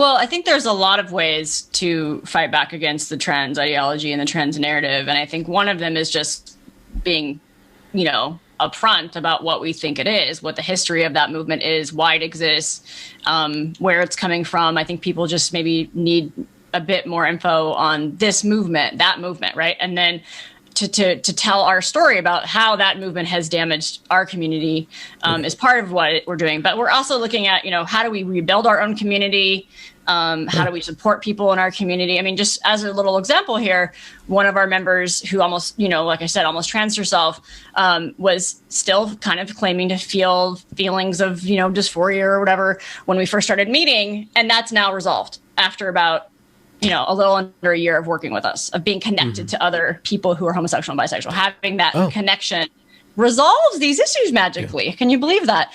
Well, I think there's a lot of ways to fight back against the trans ideology and the trans narrative. And I think one of them is just being, upfront about what we think it is, what the history of that movement is, why it exists, where it's coming from. I think people just maybe need a bit more info on this movement, that movement, right? And then to tell our story about how that movement has damaged our community is part of what we're doing. But we're also looking at, how do we rebuild our own community? How do we support people in our community? I mean, just as a little example here, one of our members who almost, like I said, almost trans herself, was still kind of claiming to feel feelings of, dysphoria or whatever when we first started meeting. And that's now resolved after about, a little under a year of working with us, of being connected to other people who are homosexual and bisexual, having that connection resolves these issues magically. Can you believe that?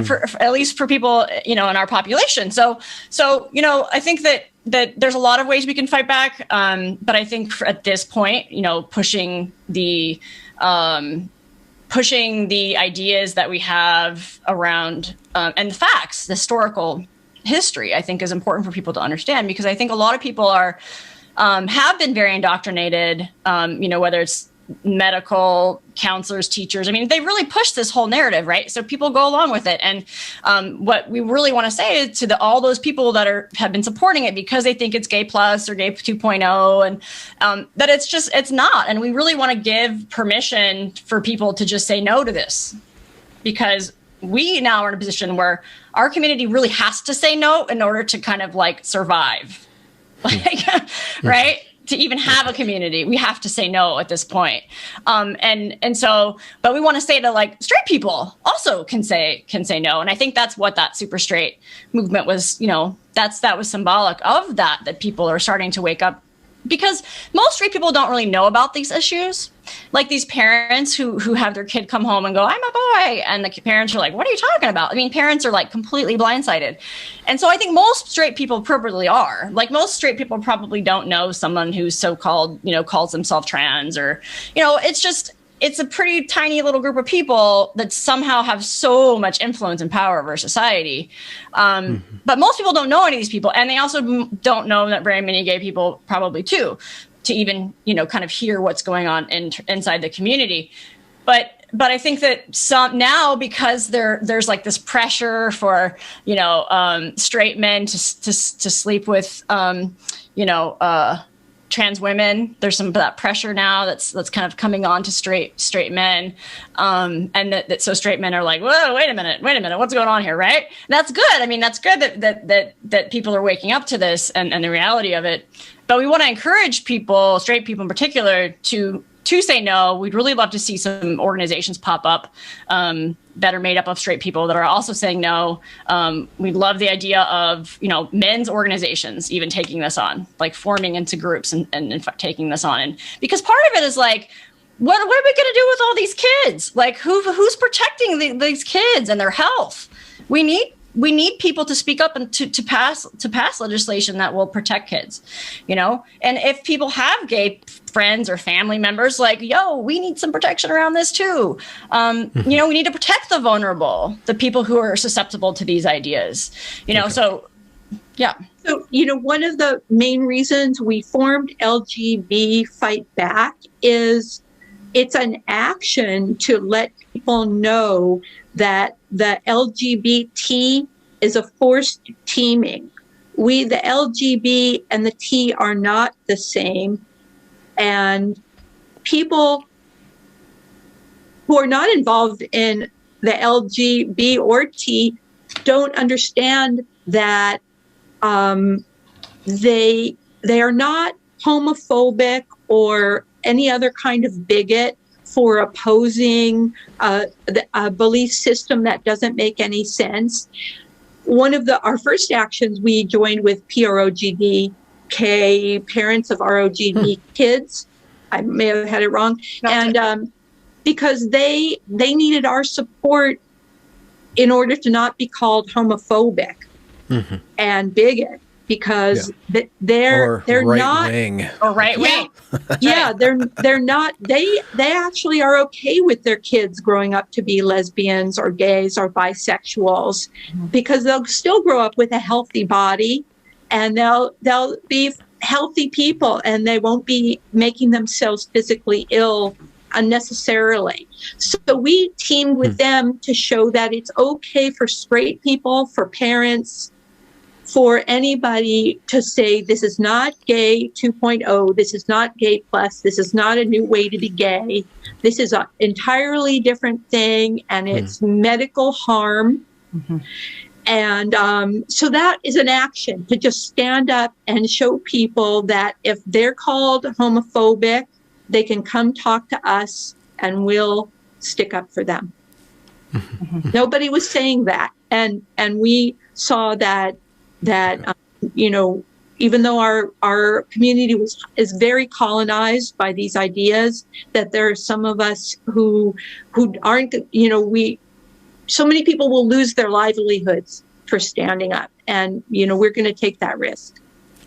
For at least for people, in our population. So, I think that there's a lot of ways we can fight back. But I think at this point, pushing the ideas that we have around, and the facts, the historical history, I think is important for people to understand, because I think a lot of people have been very indoctrinated, whether it's medical counselors, teachers. I mean, they really push this whole narrative, right? So people go along with it. And what we really want to say is to all those people that have been supporting it because they think it's gay plus or gay 2.0, and that it's not. And we really want to give permission for people to just say no to this, because we now are in a position where our community really has to say no in order to kind of survive, right? To even have a community, we have to say no at this point. And so, but we want to say to straight people also can say no. And I think that's what that super straight movement was, that was symbolic of that people are starting to wake up, because most straight people don't really know about these issues. Like these parents who have their kid come home and go, I'm a boy. And the parents are like, what are you talking about? I mean, parents are completely blindsided. And so I think most straight people probably are. Most straight people probably don't know someone who's so-called, calls themselves trans, or, it's a pretty tiny little group of people that somehow have so much influence and power over society. But most people don't know any of these people. And they also don't know that very many gay people probably too, to even, kind of hear what's going on inside the community. But I think that some now, because there's this pressure for, straight men to sleep with, trans women. There's some of that pressure now that's kind of coming on to straight men. And so straight men are like, whoa, wait a minute, what's going on here, right? And that's good. I mean, that's good that people are waking up to this and the reality of it. But we want to encourage people, straight people in particular, to say no. We'd really love to see some organizations pop up that are made up of straight people that are also saying no. We love the idea of, men's organizations even taking this on, forming into groups and in fact taking this on. And because part of it is what are we going to do with all these kids? Who's protecting these kids and their health? We need people to speak up and to pass legislation that will protect kids, and if people have gay friends or family members, we need some protection around this too. We need to protect the vulnerable, the people who are susceptible to these ideas, okay. So, yeah. So, one of the main reasons we formed LGB Fight Back is it's an action to let people know that the LGBT is a forced teaming. We, the LGB and the T, are not the same. And people who are not involved in the LGB or T don't understand that they are not homophobic or any other kind of bigot for opposing a belief system that doesn't make any sense. One of our first actions, we joined with PROGDK, parents of ROGD kids. I may have had it wrong. And because they needed our support in order to not be called homophobic and bigot. Because they're right not wing. Or right wing. Yeah, they're not. They actually are okay with their kids growing up to be lesbians or gays or bisexuals, because they'll still grow up with a healthy body and they'll be healthy people, and they won't be making themselves physically ill unnecessarily. So we teamed with them to show that it's okay for straight people, for parents, for anybody to say, this is not gay 2.0, this is not gay plus, this is not a new way to be gay, this is an entirely different thing, and it's medical harm. And so that is an action, to just stand up and show people that if they're called homophobic, they can come talk to us and we'll stick up for them. Nobody was saying that. And we saw that you know, even though our community is very colonized by these ideas, that there are some of us who aren't, you know, so many people will lose their livelihoods for standing up, and you know, we're going to take that risk.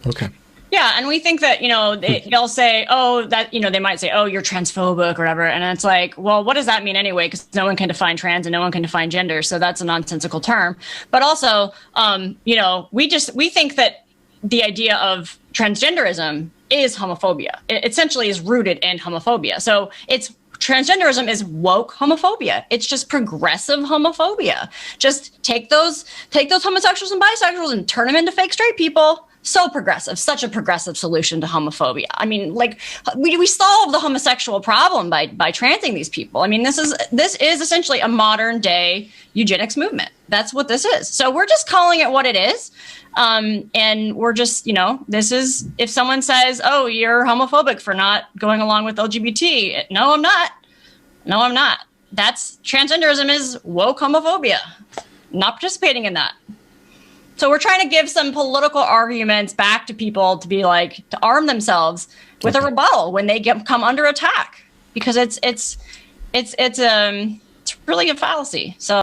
Okay. Yeah, and we think that, you know, they'll say, oh, that, you know, they might say, oh, you're transphobic or whatever, and it's like, well, what does that mean anyway? Because no one can define trans and no one can define gender, so that's a nonsensical term. But also, you know, we think that the idea of transgenderism is homophobia. It essentially is rooted in homophobia. So transgenderism is woke homophobia. It's just progressive homophobia. Just take those homosexuals and bisexuals and turn them into fake straight people. So progressive, such a progressive solution to homophobia. I mean, like, we solve the homosexual problem by transing these people. I mean, this is essentially a modern day eugenics movement. That's what this is. So we're just calling it what it is. And we're just, you know, this is, if someone says, oh, you're homophobic for not going along with LGBT. No, I'm not. No, I'm not. Transgenderism is woke homophobia. Not participating in that. So we're trying to give some political arguments back to people to be like, to arm themselves with a rebuttal when they come under attack, because it's really a fallacy. So.